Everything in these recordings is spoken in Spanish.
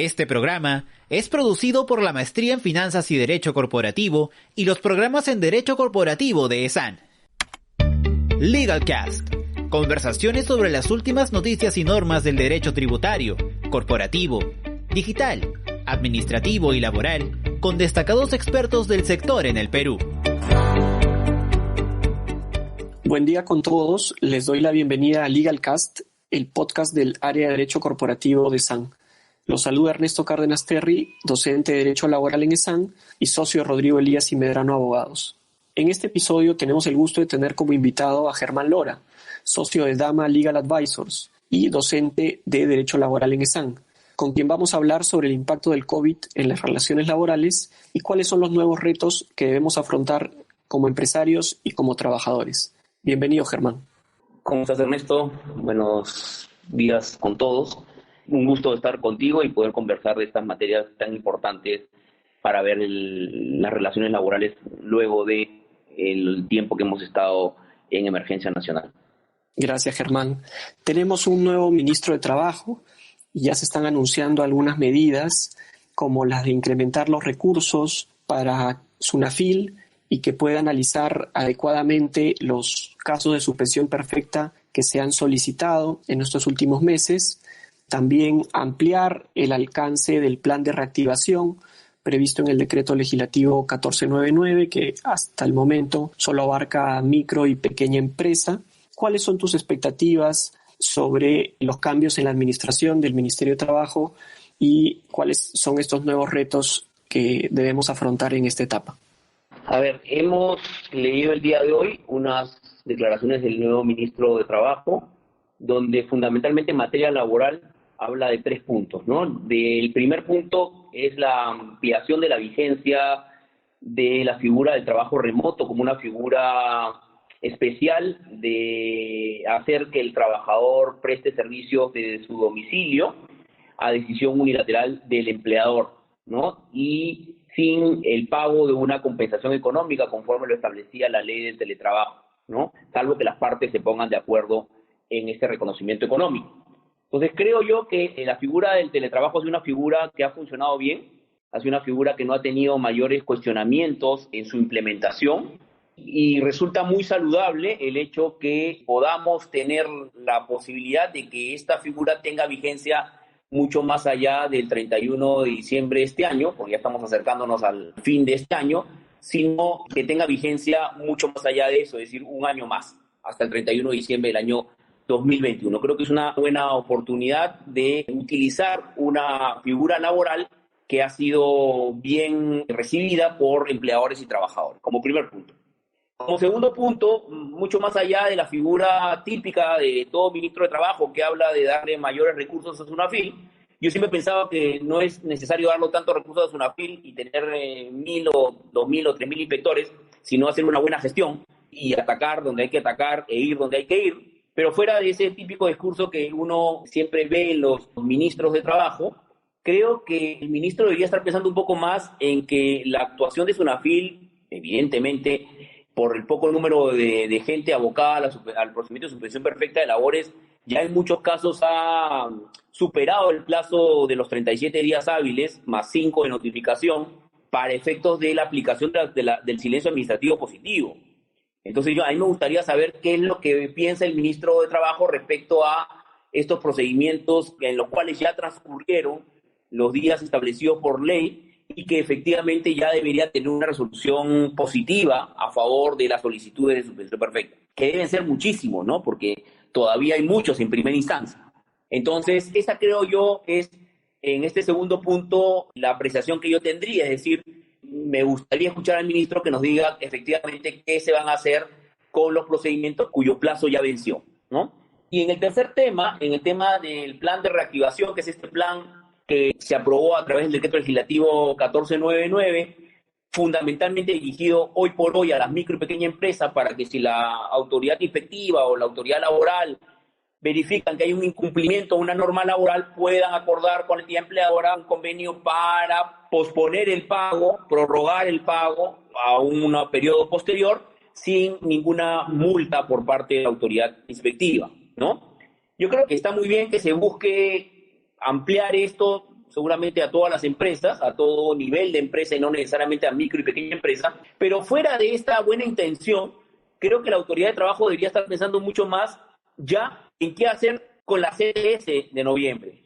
Este programa es producido por la Maestría en Finanzas y Derecho Corporativo y los programas en Derecho Corporativo de ESAN. LegalCast. Conversaciones sobre las últimas noticias y normas del derecho tributario, corporativo, digital, administrativo y laboral, con destacados expertos del sector en el Perú. Buen día con todos. Les doy la bienvenida a LegalCast, el podcast del área de Derecho Corporativo de ESAN. Los saluda Ernesto Cárdenas Terry, docente de Derecho Laboral en ESAN y socio de Rodrigo Elías y Medrano Abogados. En este episodio tenemos el gusto de tener como invitado a Germán Lora, socio de Dama Legal Advisors y docente de Derecho Laboral en ESAN, con quien vamos a hablar sobre el impacto del COVID en las relaciones laborales y cuáles son los nuevos retos que debemos afrontar como empresarios y como trabajadores. Bienvenido, Germán. ¿Cómo estás, Ernesto? Buenos días con todos. Un gusto estar contigo y poder conversar de estas materias tan importantes para ver las relaciones laborales luego de el tiempo que hemos estado en emergencia nacional. Gracias, Germán. Tenemos un nuevo ministro de Trabajo y ya se están anunciando algunas medidas como las de incrementar los recursos para SUNAFIL y que pueda analizar adecuadamente los casos de suspensión perfecta que se han solicitado en estos últimos meses. También ampliar el alcance del plan de reactivación previsto en el decreto legislativo 1499, que hasta el momento solo abarca micro y pequeña empresa. ¿Cuáles son tus expectativas sobre los cambios en la administración del Ministerio de Trabajo y cuáles son estos nuevos retos que debemos afrontar en esta etapa? A ver, hemos leído el día de hoy unas declaraciones del nuevo ministro de Trabajo, donde fundamentalmente en materia laboral habla de 3 puntos, ¿no? El primer punto es la ampliación de la vigencia de la figura del trabajo remoto como una figura especial de hacer que el trabajador preste servicios desde su domicilio a decisión unilateral del empleador, ¿no? Y sin el pago de una compensación económica conforme lo establecía la ley del teletrabajo, ¿no? Salvo que las partes se pongan de acuerdo en este reconocimiento económico. Entonces creo yo que la figura del teletrabajo es una figura que ha funcionado bien, ha sido una figura que no ha tenido mayores cuestionamientos en su implementación y resulta muy saludable el hecho que podamos tener la posibilidad de que esta figura tenga vigencia mucho más allá del 31 de diciembre de este año, porque ya estamos acercándonos al fin de este año, sino que tenga vigencia mucho más allá de eso, es decir, un año más, hasta el 31 de diciembre del año 2021. Creo que es una buena oportunidad de utilizar una figura laboral que ha sido bien recibida por empleadores y trabajadores, como primer punto. Como segundo punto, mucho más allá de la figura típica de todo ministro de Trabajo que habla de darle mayores recursos a SUNAFIL, yo siempre pensaba que no es necesario darle tantos recursos a SUNAFIL y tener 1.000 o 2.000 o 3.000 inspectores, sino hacer una buena gestión y atacar donde hay que atacar e ir donde hay que ir. Pero fuera de ese típico discurso que uno siempre ve en los ministros de Trabajo, creo que el ministro debería estar pensando un poco más en que la actuación de SUNAFIL, evidentemente, por el poco número de gente abocada al procedimiento de suspensión perfecta de labores, ya en muchos casos ha superado el plazo de los 37 días hábiles, más 5 de notificación, para efectos de la aplicación del silencio administrativo positivo. Entonces, a mí me gustaría saber qué es lo que piensa el ministro de Trabajo respecto a estos procedimientos en los cuales ya transcurrieron los días establecidos por ley y que efectivamente ya debería tener una resolución positiva a favor de las solicitudes de suspensión perfecta, que deben ser muchísimos, ¿no? Porque todavía hay muchos en primera instancia. Entonces, esa creo yo es, en este segundo punto, la apreciación que yo tendría, es decir, me gustaría escuchar al ministro que nos diga efectivamente qué se van a hacer con los procedimientos cuyo plazo ya venció, ¿no? Y en el tercer tema, en el tema del plan de reactivación, que es este plan que se aprobó a través del decreto legislativo 1499, fundamentalmente dirigido hoy por hoy a las micro y pequeñas empresas para que si la autoridad inspectiva o la autoridad laboral verifican que hay un incumplimiento a una norma laboral, puedan acordar con la entidad empleadora un convenio para posponer el pago, prorrogar el pago a un periodo posterior sin ninguna multa por parte de la autoridad inspectiva, ¿no? Yo creo que está muy bien que se busque ampliar esto seguramente a todas las empresas, a todo nivel de empresa y no necesariamente a micro y pequeña empresa, pero fuera de esta buena intención, creo que la autoridad de trabajo debería estar pensando mucho más ya en qué hacer con la CTS de noviembre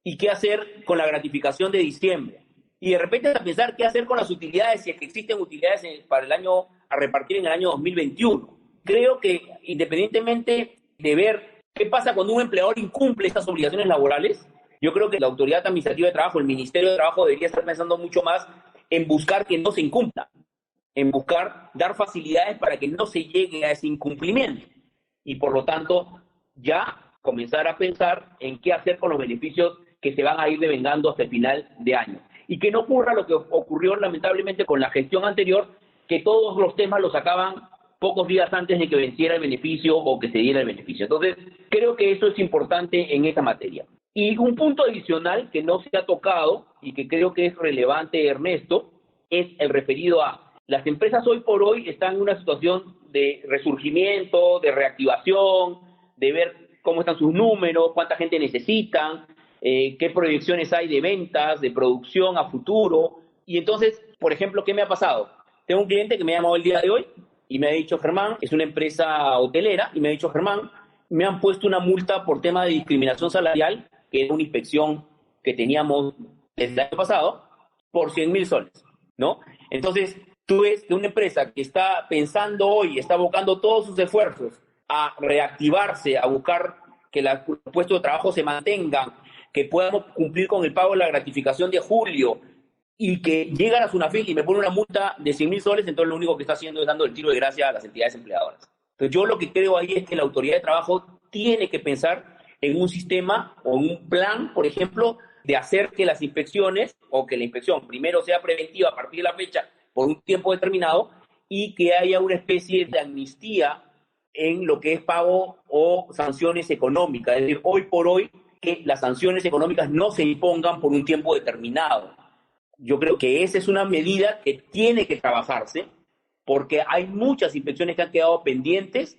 y qué hacer con la gratificación de diciembre. Y de repente a pensar qué hacer con las utilidades, si es que existen utilidades para el año a repartir en el año 2021. Creo que independientemente de ver qué pasa cuando un empleador incumple estas obligaciones laborales, yo creo que la Autoridad Administrativa de Trabajo, el Ministerio de Trabajo, debería estar pensando mucho más en buscar que no se incumpla, en buscar dar facilidades para que no se llegue a ese incumplimiento. Y por lo tanto, ya comenzar a pensar en qué hacer con los beneficios que se van a ir devengando hasta el final de año. Y que no ocurra lo que ocurrió lamentablemente con la gestión anterior, que todos los temas los sacaban pocos días antes de que venciera el beneficio o que se diera el beneficio. Entonces, creo que eso es importante en esta materia. Y un punto adicional que no se ha tocado y que creo que es relevante, Ernesto, es el referido a las empresas hoy por hoy están en una situación de resurgimiento, de reactivación, de ver cómo están sus números, cuánta gente necesitan, qué proyecciones hay de ventas, de producción a futuro. Y entonces, por ejemplo, ¿qué me ha pasado? Tengo un cliente que me ha llamado el día de hoy y me ha dicho, Germán, es una empresa hotelera, y me ha dicho, Germán, me han puesto una multa por tema de discriminación salarial, que era una inspección que teníamos desde el año pasado, por 100.000 soles, ¿no? Entonces, tú ves que una empresa que está pensando hoy, está abocando todos sus esfuerzos a reactivarse, a buscar que los puestos de trabajo se mantengan, que podamos cumplir con el pago de la gratificación de julio, y que llegan a Sunafil y me pone una multa de 100.000 soles, entonces lo único que está haciendo es dando el tiro de gracia a las entidades empleadoras. Entonces yo lo que creo ahí es que la autoridad de trabajo tiene que pensar en un sistema o un plan, por ejemplo, de hacer que las inspecciones, o que la inspección primero sea preventiva a partir de la fecha por un tiempo determinado, y que haya una especie de amnistía en lo que es pago o sanciones económicas. Es decir, hoy por hoy, que las sanciones económicas no se impongan por un tiempo determinado. Yo creo que esa es una medida que tiene que trabajarse, porque hay muchas inspecciones que han quedado pendientes,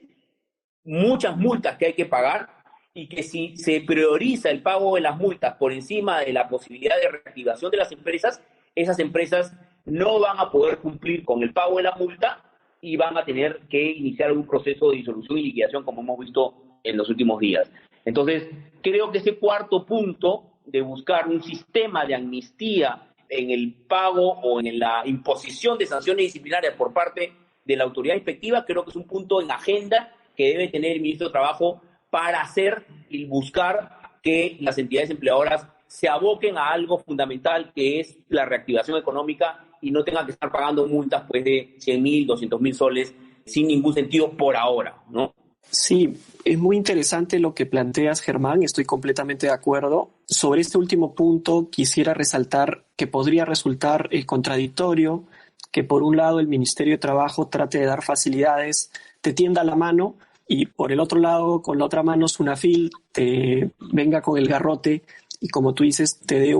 muchas multas que hay que pagar, y que si se prioriza el pago de las multas por encima de la posibilidad de reactivación de las empresas, esas empresas no van a poder cumplir con el pago de la multa y van a tener que iniciar un proceso de disolución y liquidación, como hemos visto en los últimos días. Entonces, creo que ese cuarto punto de buscar un sistema de amnistía en el pago o en la imposición de sanciones disciplinarias por parte de la autoridad inspectiva, creo que es un punto en agenda que debe tener el ministro de Trabajo para hacer y buscar que las entidades empleadoras se aboquen a algo fundamental, que es la reactivación económica, y no tengan que estar pagando multas pues, de 100.000, 200.000 soles sin ningún sentido por ahora, ¿no? Sí, es muy interesante lo que planteas, Germán, estoy completamente de acuerdo. Sobre este último punto quisiera resaltar que podría resultar contradictorio que por un lado el Ministerio de Trabajo trate de dar facilidades, te tienda la mano, y por el otro lado, con la otra mano, Sunafil te venga con el garrote y, como tú dices, te dé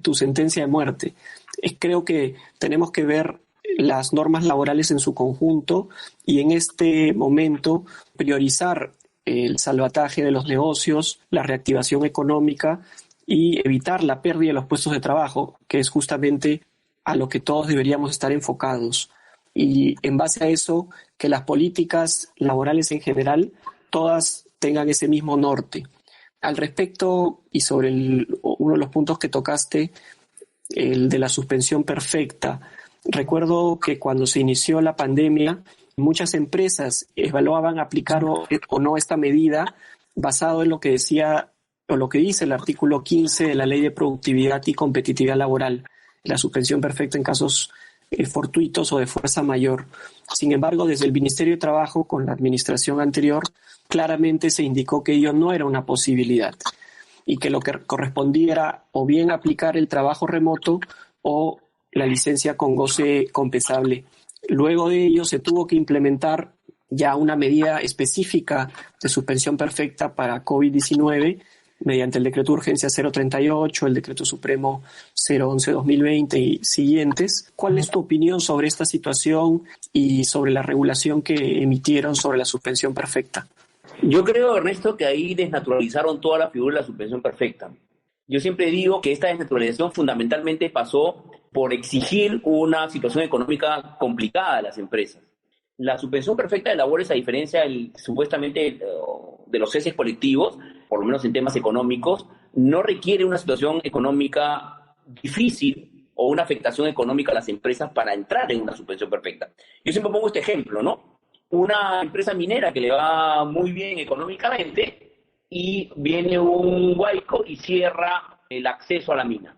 tu sentencia de muerte. Creo que tenemos que ver las normas laborales en su conjunto y en este momento priorizar el salvataje de los negocios, la reactivación económica y evitar la pérdida de los puestos de trabajo, que es justamente a lo que todos deberíamos estar enfocados. Y en base a eso, que las políticas laborales en general todas tengan ese mismo norte. Al respecto, y sobre uno de los puntos que tocaste, el de la suspensión perfecta, recuerdo que cuando se inició la pandemia, muchas empresas evaluaban aplicar o no esta medida basado en lo que decía o lo que dice el artículo 15 de la Ley de Productividad y Competitividad Laboral, la suspensión perfecta en casos fortuitos o de fuerza mayor. Sin embargo, desde el Ministerio de Trabajo, con la administración anterior, claramente se indicó que ello no era una posibilidad y que lo que correspondía era o bien aplicar el trabajo remoto o la licencia con goce compensable. Luego de ello se tuvo que implementar ya una medida específica de suspensión perfecta para COVID-19 mediante el Decreto de Urgencia 038, el Decreto Supremo 011-2020 y siguientes. ¿Cuál es tu opinión sobre esta situación y sobre la regulación que emitieron sobre la suspensión perfecta? Yo creo, Ernesto, que ahí desnaturalizaron toda la figura de la suspensión perfecta. Yo siempre digo que esta desnaturalización fundamentalmente pasó por exigir una situación económica complicada a las empresas. La suspensión perfecta de labores, a diferencia supuestamente de los ceses colectivos, por lo menos en temas económicos, no requiere una situación económica difícil o una afectación económica a las empresas para entrar en una suspensión perfecta. Yo siempre pongo este ejemplo, ¿no? Una empresa minera que le va muy bien económicamente y viene un huaico y cierra el acceso a la mina.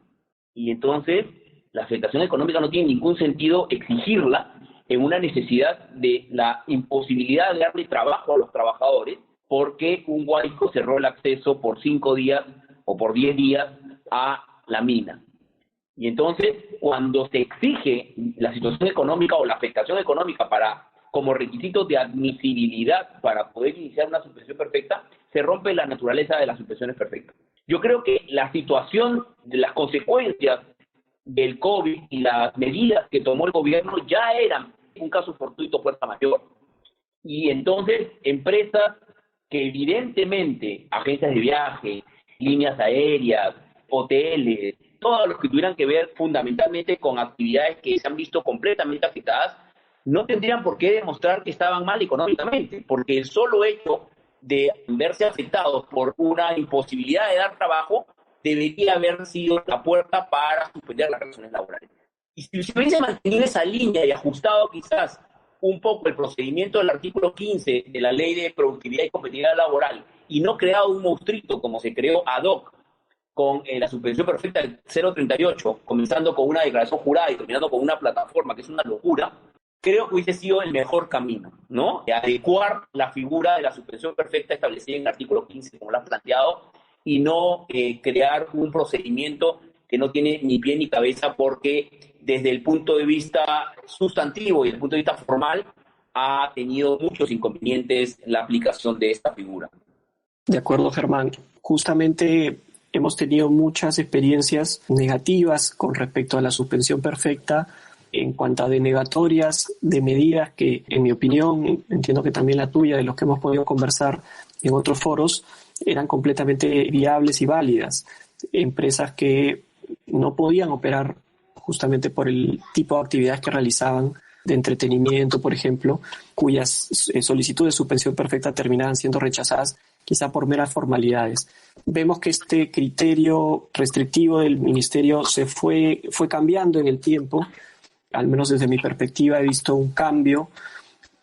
Y entonces la afectación económica no tiene ningún sentido exigirla en una necesidad de la imposibilidad de darle trabajo a los trabajadores porque un huaico cerró el acceso por 5 días o por 10 días a la mina. Y entonces, cuando se exige la situación económica o la afectación económica como requisito de admisibilidad para poder iniciar una suspensión perfecta, se rompe la naturaleza de las suspensiones perfectas. Yo creo que la situación de las consecuencias del COVID y las medidas que tomó el gobierno ya eran un caso fortuito fuerza mayor. Y entonces, empresas que evidentemente, agencias de viaje, líneas aéreas, hoteles, todos los que tuvieran que ver fundamentalmente con actividades que se han visto completamente afectadas, no tendrían por qué demostrar que estaban mal económicamente, porque el solo hecho de verse afectados por una imposibilidad de dar trabajo debería haber sido la puerta para suspender las relaciones laborales. Y si se hubiese mantenido esa línea y ajustado quizás un poco el procedimiento del artículo 15 de la Ley de Productividad y Competitividad Laboral y no creado un monstruito como se creó ad hoc con la suspensión perfecta del 038, comenzando con una declaración jurada y terminando con una plataforma que es una locura, creo que hubiese sido el mejor camino, ¿no? De adecuar la figura de la suspensión perfecta establecida en el artículo 15, como lo has planteado, y no crear un procedimiento que no tiene ni pie ni cabeza porque desde el punto de vista sustantivo y desde el punto de vista formal ha tenido muchos inconvenientes la aplicación de esta figura. De acuerdo, Germán. Justamente hemos tenido muchas experiencias negativas con respecto a la suspensión perfecta en cuanto a denegatorias de medidas que, en mi opinión, entiendo que también la tuya, de los que hemos podido conversar en otros foros, eran completamente viables y válidas. Empresas que no podían operar justamente por el tipo de actividades que realizaban, de entretenimiento, por ejemplo, cuyas solicitudes de suspensión perfecta terminaban siendo rechazadas quizá por meras formalidades. Vemos que este criterio restrictivo del Ministerio se fue cambiando en el tiempo. Al menos desde mi perspectiva he visto un cambio,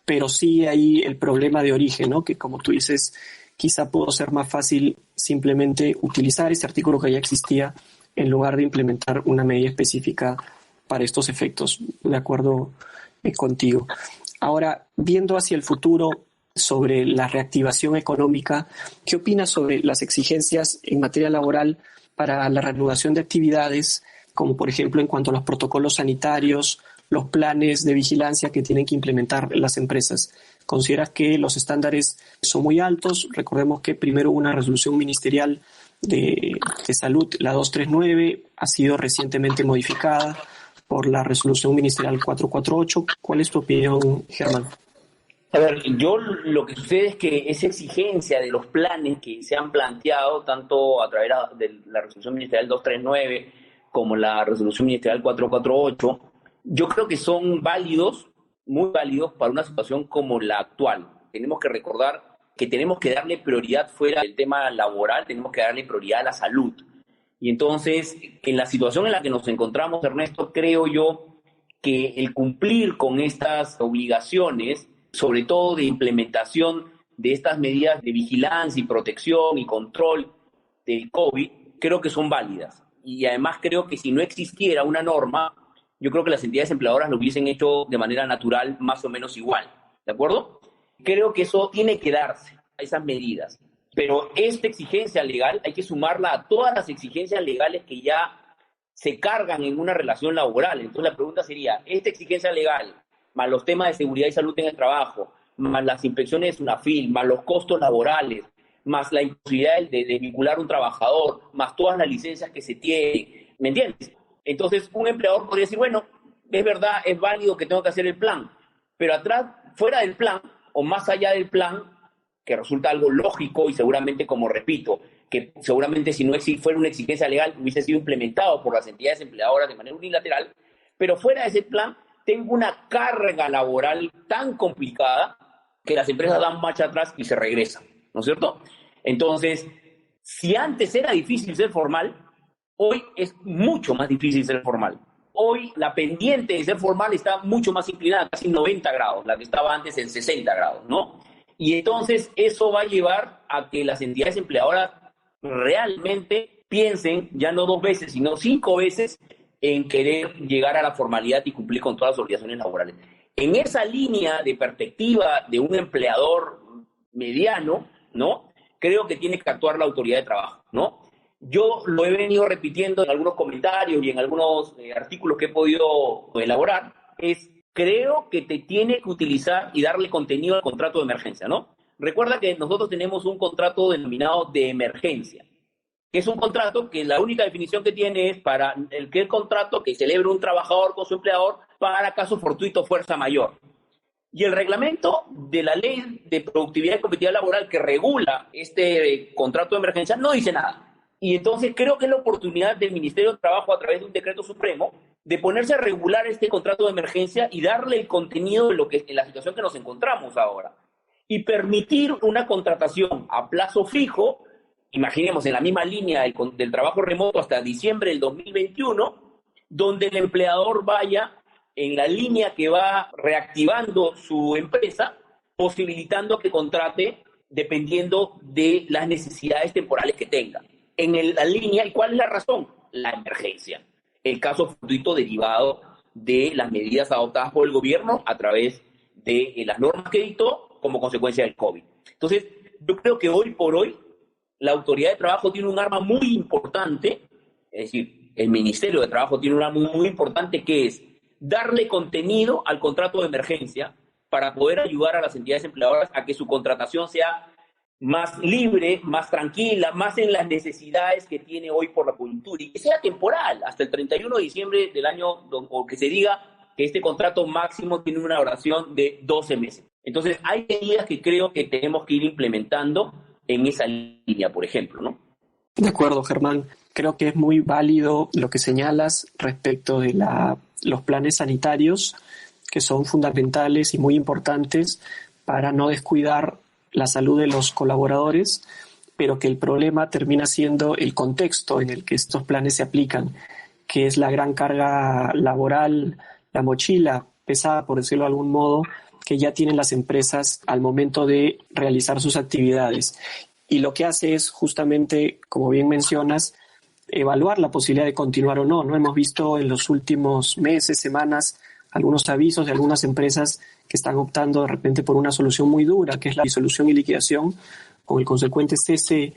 pero sí hay el problema de origen, ¿no? Que como tú dices, quizá pudo ser más fácil simplemente utilizar este artículo que ya existía en lugar de implementar una medida específica para estos efectos. De acuerdo contigo. Ahora, viendo hacia el futuro sobre la reactivación económica, ¿qué opinas sobre las exigencias en materia laboral para la reanudación de actividades, como por ejemplo en cuanto a los protocolos sanitarios, los planes de vigilancia que tienen que implementar las empresas? ¿Consideras que los estándares son muy altos? Recordemos que primero hubo una resolución ministerial de salud, la 239, ha sido recientemente modificada por la resolución ministerial 448. ¿Cuál es tu opinión, Germán? A ver, lo que sucede es que esa exigencia de los planes que se han planteado, tanto a través de la resolución ministerial 239 como la resolución ministerial 448, yo creo que son válidos, muy válidos para una situación como la actual. Tenemos que recordar que tenemos que darle prioridad fuera del tema laboral, tenemos que darle prioridad a la salud. Y entonces, en la situación en la que nos encontramos, Ernesto, creo yo que el cumplir con estas obligaciones, sobre todo de implementación de estas medidas de vigilancia y protección y control del COVID, creo que son válidas. Y además creo que si no existiera una norma, yo creo que las entidades empleadoras lo hubiesen hecho de manera natural, más o menos igual. ¿De acuerdo? Creo que eso tiene que darse, a esas medidas. Pero esta exigencia legal hay que sumarla a todas las exigencias legales que ya se cargan en una relación laboral. Entonces la pregunta sería, esta exigencia legal, más los temas de seguridad y salud en el trabajo, más las inspecciones de SUNAFIL, más los costos laborales, más la imposibilidad de vincular a un trabajador, más todas las licencias que se tienen, ¿me entiendes? Entonces un empleador podría decir, bueno, es verdad, es válido que tengo que hacer el plan, pero atrás, fuera del plan, o más allá del plan, que resulta algo lógico y seguramente, como repito, que seguramente si no fuera una exigencia legal hubiese sido implementado por las entidades empleadoras de manera unilateral, pero fuera de ese plan tengo una carga laboral tan complicada que las empresas dan marcha atrás y se regresan, ¿no es cierto? Entonces, si antes era difícil ser formal, hoy es mucho más difícil ser formal. Hoy la pendiente de ser formal está mucho más inclinada, casi 90 grados, la que estaba antes en 60 grados, ¿no? Y entonces eso va a llevar a que las entidades empleadoras realmente piensen, ya no 2 veces, sino 5 veces, en querer llegar a la formalidad y cumplir con todas las obligaciones laborales. En esa línea de perspectiva de un empleador mediano, ¿no? Creo que tiene que actuar la autoridad de trabajo, ¿no? Yo lo he venido repitiendo en algunos comentarios y en algunos artículos que he podido elaborar, creo que te tiene que utilizar y darle contenido al contrato de emergencia, ¿no? Recuerda que nosotros tenemos un contrato denominado de emergencia, que es un contrato que la única definición que tiene es para el contrato que celebre un trabajador con su empleador para caso fortuito fuerza mayor. Y el reglamento de la Ley de Productividad y Competitividad Laboral que regula este contrato de emergencia no dice nada. Y entonces creo que es la oportunidad del Ministerio de Trabajo, a través de un decreto supremo, de ponerse a regular este contrato de emergencia y darle el contenido de en la situación que nos encontramos ahora. Y permitir una contratación a plazo fijo, imaginemos en la misma línea del trabajo remoto hasta diciembre del 2021, donde el empleador vaya en la línea que va reactivando su empresa, posibilitando que contrate dependiendo de las necesidades temporales que tenga. En la línea, ¿y cuál es la razón? La emergencia. El caso fortuito derivado de las medidas adoptadas por el gobierno a través de las normas que dictó como consecuencia del COVID. Entonces, yo creo que hoy por hoy la autoridad de trabajo tiene un arma muy importante, es decir, el Ministerio de Trabajo tiene un arma muy importante, que es darle contenido al contrato de emergencia para poder ayudar a las entidades empleadoras a que su contratación sea más libre, más tranquila, más en las necesidades que tiene hoy por la coyuntura, y que sea temporal, hasta el 31 de diciembre del año, o que se diga que este contrato máximo tiene una duración de 12 meses. Entonces, hay medidas que creo que tenemos que ir implementando en esa línea, por ejemplo, ¿no? De acuerdo, Germán. Creo que es muy válido lo que señalas respecto de los planes sanitarios, que son fundamentales y muy importantes para no descuidar la salud de los colaboradores, pero que el problema termina siendo el contexto en el que estos planes se aplican, que es la gran carga laboral, la mochila pesada, por decirlo de algún modo, que ya tienen las empresas al momento de realizar sus actividades. Y lo que hace es justamente, como bien mencionas, evaluar la posibilidad de continuar o no. No hemos visto en los últimos meses, semanas, algunos avisos de algunas empresas que están optando de repente por una solución muy dura, que es la disolución y liquidación, con el consecuente cese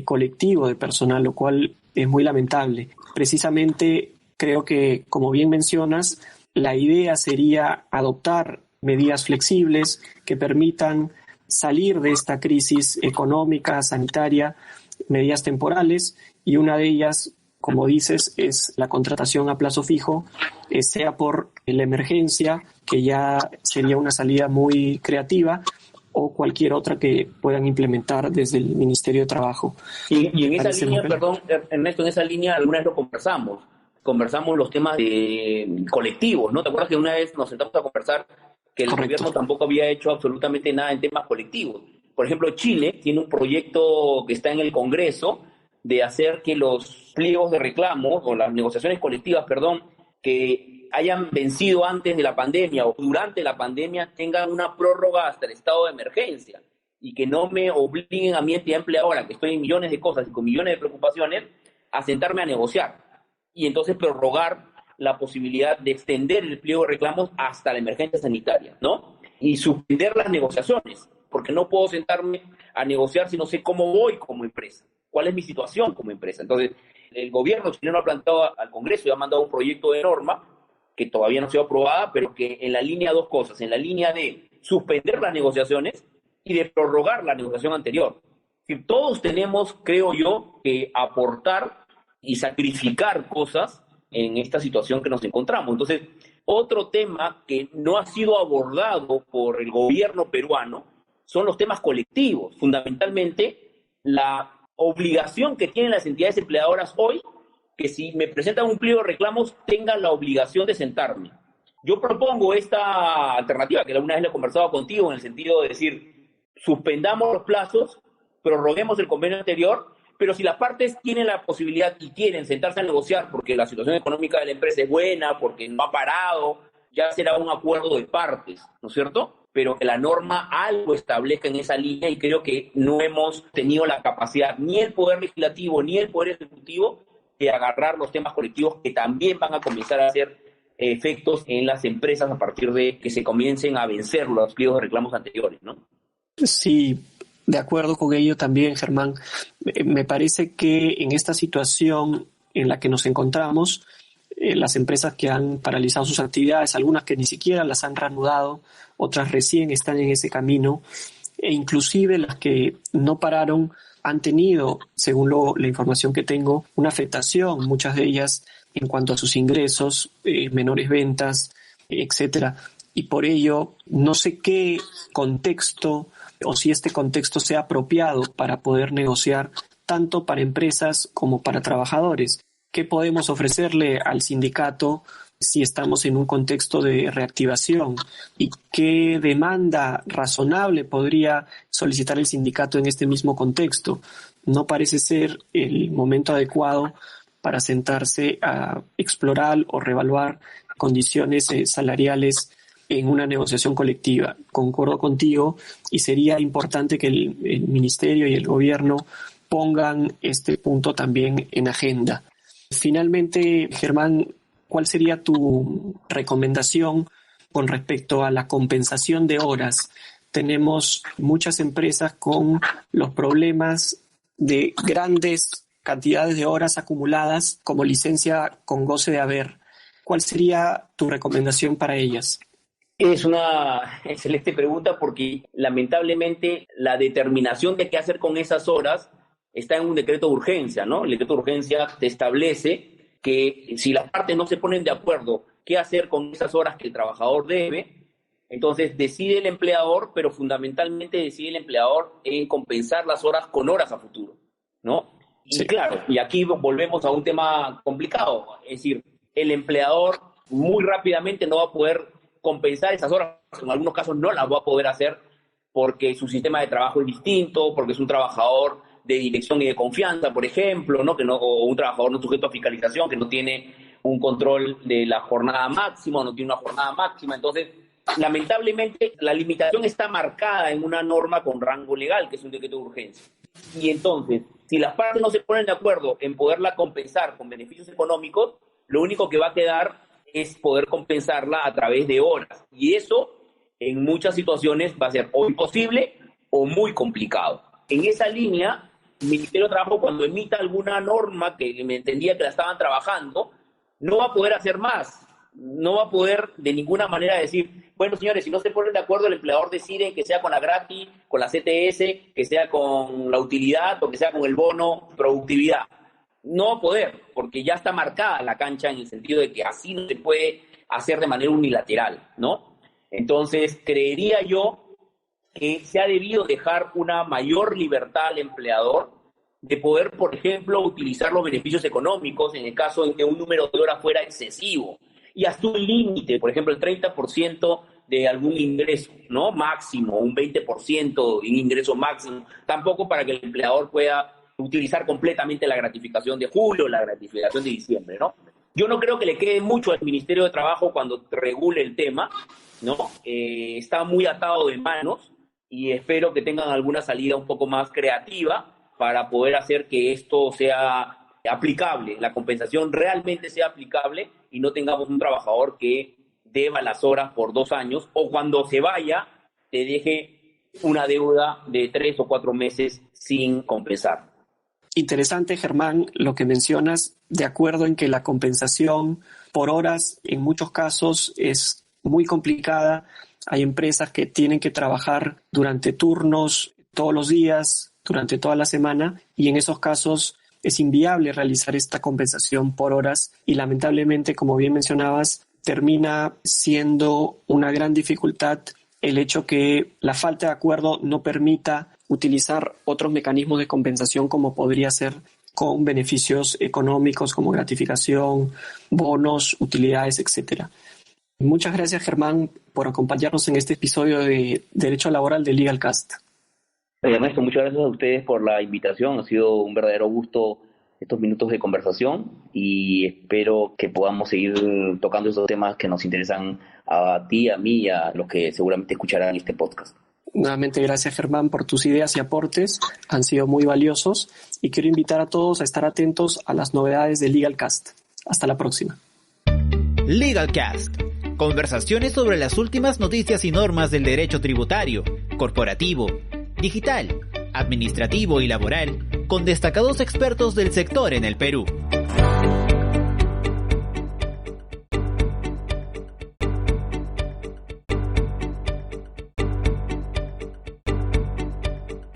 colectivo de personal, lo cual es muy lamentable. Precisamente creo que, como bien mencionas, la idea sería adoptar medidas flexibles que permitan salir de esta crisis económica, sanitaria, medidas temporales, y una de ellas, como dices, es la contratación a plazo fijo, sea por la emergencia, que ya sería una salida muy creativa, o cualquier otra que puedan implementar desde el Ministerio de Trabajo. Y en esa línea, perdón, Ernesto, en esa línea alguna vez lo conversamos los temas de colectivos, ¿no? ¿Te acuerdas que una vez nos sentamos a conversar que el Correcto. gobierno tampoco había hecho absolutamente nada en temas colectivos? Por ejemplo, Chile tiene un proyecto que está en el Congreso de hacer que los pliegos de reclamo, o las negociaciones colectivas, que hayan vencido antes de la pandemia o durante la pandemia, tengan una prórroga hasta el estado de emergencia, y que no me obliguen a mi entidad empleadora, que estoy en millones de cosas y con millones de preocupaciones, a sentarme a negociar, y entonces prorrogar la posibilidad de extender el pliego de reclamos hasta la emergencia sanitaria, ¿no? Y suspender las negociaciones, porque no puedo sentarme a negociar si no sé cómo voy como empresa, cuál es mi situación como empresa. Entonces, el gobierno chileno ha planteado al Congreso y ha mandado un proyecto de norma que todavía no ha sido aprobada, pero que en la línea dos cosas, en la línea de suspender las negociaciones y de prorrogar la negociación anterior. Si todos tenemos, creo yo, que aportar y sacrificar cosas en esta situación que nos encontramos. Entonces, otro tema que no ha sido abordado por el gobierno peruano son los temas colectivos, fundamentalmente la obligación que tienen las entidades empleadoras hoy, que si me presentan un pliego de reclamos, tengan la obligación de sentarme. Yo propongo esta alternativa, que alguna vez lo he conversado contigo, en el sentido de decir, suspendamos los plazos, prorroguemos el convenio anterior, pero si las partes tienen la posibilidad y quieren sentarse a negociar porque la situación económica de la empresa es buena, porque no ha parado, ya será un acuerdo de partes, ¿no es cierto? Pero que la norma algo establezca en esa línea, y creo que no hemos tenido la capacidad, ni el Poder Legislativo ni el Poder Ejecutivo, de agarrar los temas colectivos que también van a comenzar a hacer efectos en las empresas a partir de que se comiencen a vencer los pliegos de reclamos anteriores, ¿no? Sí, de acuerdo con ello también, Germán. Me parece que en esta situación en la que nos encontramos, las empresas que han paralizado sus actividades, algunas que ni siquiera las han reanudado, otras recién están en ese camino, e inclusive las que no pararon han tenido, según la información que tengo, una afectación, muchas de ellas en cuanto a sus ingresos, menores ventas, etcétera. Y por ello, no sé qué contexto o si este contexto sea apropiado para poder negociar tanto para empresas como para trabajadores. ¿Qué podemos ofrecerle al sindicato si estamos en un contexto de reactivación? ¿Y qué demanda razonable podría solicitar el sindicato en este mismo contexto? No parece ser el momento adecuado para sentarse a explorar o reevaluar condiciones salariales en una negociación colectiva. Concuerdo contigo, y sería importante que el Ministerio y el Gobierno pongan este punto también en agenda. Finalmente, Germán, ¿cuál sería tu recomendación con respecto a la compensación de horas? Tenemos muchas empresas con los problemas de grandes cantidades de horas acumuladas como licencia con goce de haber. ¿Cuál sería tu recomendación para ellas? Es una excelente pregunta, porque lamentablemente la determinación de qué hacer con esas horas está en un decreto de urgencia, ¿no? El decreto de urgencia te establece que si las partes no se ponen de acuerdo qué hacer con esas horas que el trabajador debe, entonces decide el empleador, pero fundamentalmente decide el empleador en compensar las horas con horas a futuro, ¿no? Y sí, claro, y aquí volvemos a un tema complicado, es decir, el empleador muy rápidamente no va a poder compensar esas horas, en algunos casos no las va a poder hacer porque su sistema de trabajo es distinto, porque es un trabajador de dirección y de confianza, por ejemplo, ¿no? O un trabajador no sujeto a fiscalización, que no tiene un control de la jornada máxima, no tiene una jornada máxima. Entonces, lamentablemente, la limitación está marcada en una norma con rango legal, que es un decreto de urgencia. Y entonces, si las partes no se ponen de acuerdo en poderla compensar con beneficios económicos, lo único que va a quedar es poder compensarla a través de horas. Y eso, en muchas situaciones, va a ser o imposible o muy complicado. En esa línea, el Ministerio de Trabajo, cuando emita alguna norma que me entendía que la estaban trabajando, no va a poder hacer más. No va a poder de ninguna manera decir, bueno, señores, si no se ponen de acuerdo, el empleador decide que sea con la gratis, con la CTS, que sea con la utilidad o que sea con el bono productividad. No va a poder, porque ya está marcada la cancha en el sentido de que así no se puede hacer de manera unilateral, ¿no? Entonces, creería yo que se ha debido dejar una mayor libertad al empleador de poder, por ejemplo, utilizar los beneficios económicos en el caso en que un número de horas fuera excesivo, y hasta un límite, por ejemplo, el 30% de algún ingreso, ¿no? Máximo, un 20% en ingreso máximo, tampoco para que el empleador pueda utilizar completamente la gratificación de julio, la gratificación de diciembre, ¿no? Yo no creo que le quede mucho al Ministerio de Trabajo cuando regule el tema, ¿no? Está muy atado de manos, y espero que tengan alguna salida un poco más creativa para poder hacer que esto sea aplicable, la compensación realmente sea aplicable, y no tengamos un trabajador que deba las horas por 2 años, o cuando se vaya te deje una deuda de 3 o 4 meses sin compensar. Interesante, Germán, lo que mencionas, de acuerdo en que la compensación por horas en muchos casos es muy complicada. Hay empresas que tienen que trabajar durante turnos todos los días, durante toda la semana, y en esos casos es inviable realizar esta compensación por horas, y lamentablemente, como bien mencionabas, termina siendo una gran dificultad el hecho que la falta de acuerdo no permita utilizar otros mecanismos de compensación como podría ser con beneficios económicos como gratificación, bonos, utilidades, etc. Muchas gracias, Germán, por acompañarnos en este episodio de Derecho Laboral de LegalCast. Ernesto, muchas gracias a ustedes por la invitación. Ha sido un verdadero gusto estos minutos de conversación y espero que podamos seguir tocando esos temas que nos interesan a ti, a mí y a los que seguramente escucharán este podcast. Nuevamente, gracias, Germán, por tus ideas y aportes. Han sido muy valiosos y quiero invitar a todos a estar atentos a las novedades de LegalCast. Hasta la próxima. LegalCast. Conversaciones sobre las últimas noticias y normas del derecho tributario, corporativo, digital, administrativo y laboral, con destacados expertos del sector en el Perú.